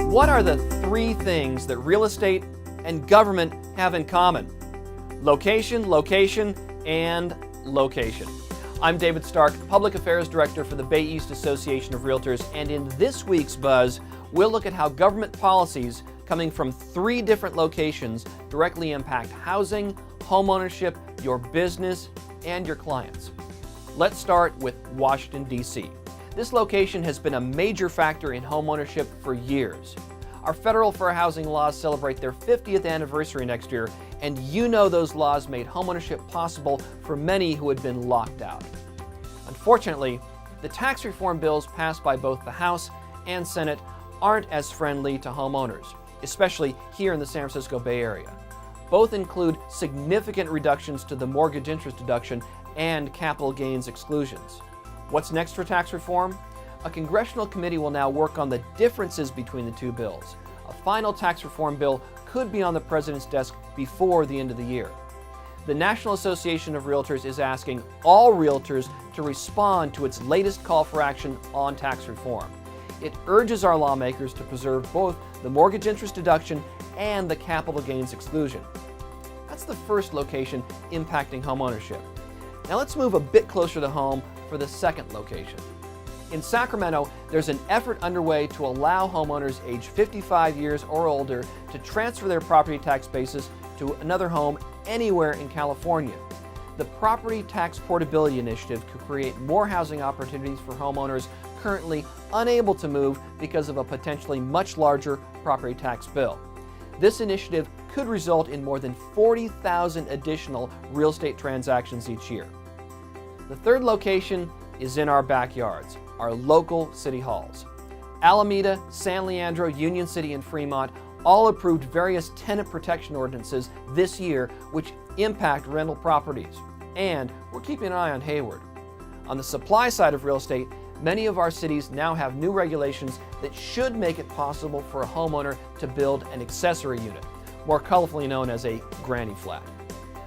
What are the three things that real estate and government have in common? Location, location, and location. I'm David Stark, Public Affairs Director for the Bay East Association of Realtors, and in this week's Buzz, we'll look at how government policies coming from three different locations directly impact housing, homeownership, your business, and your clients. Let's start with Washington, D.C. This location has been a major factor in homeownership for years. Our federal fair housing laws celebrate their 50th anniversary next year, and you know those laws made homeownership possible for many who had been locked out. Unfortunately, the tax reform bills passed by both the House and Senate aren't as friendly to homeowners, especially here in the San Francisco Bay Area. Both include significant reductions to the mortgage interest deduction and capital gains exclusions. What's next for tax reform? A congressional committee will now work on the differences between the two bills. A final tax reform bill could be on the president's desk before the end of the year. The National Association of Realtors is asking all realtors to respond to its latest call for action on tax reform. It urges our lawmakers to preserve both the mortgage interest deduction and the capital gains exclusion. That's the first location impacting homeownership. Now let's move a bit closer to home for the second location. In Sacramento, there's an effort underway to allow homeowners aged 55 years or older to transfer their property tax basis to another home anywhere in California. The Property Tax Portability Initiative could create more housing opportunities for homeowners currently unable to move because of a potentially much larger property tax bill. This initiative could result in more than 40,000 additional real estate transactions each year. The third location is in our backyards, our local city halls. Alameda, San Leandro, Union City, and Fremont all approved various tenant protection ordinances this year which impact rental properties. And we're keeping an eye on Hayward. On the supply side of real estate, many of our cities now have new regulations that should make it possible for a homeowner to build an accessory unit, more colorfully known as a granny flat.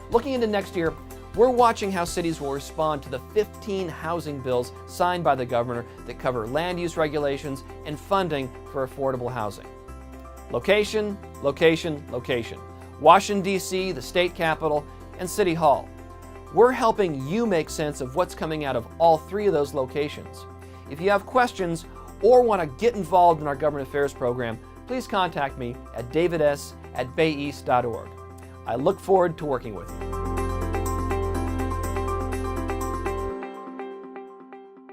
Looking into next year, we're watching how cities will respond to the 15 housing bills signed by the governor that cover land use regulations and funding for affordable housing. Location, location, location. Washington, D.C., the state capitol, and City Hall. We're helping you make sense of what's coming out of all three of those locations. If you have questions or want to get involved in our government affairs program, please contact me at davids@bayeast.org. I look forward to working with you.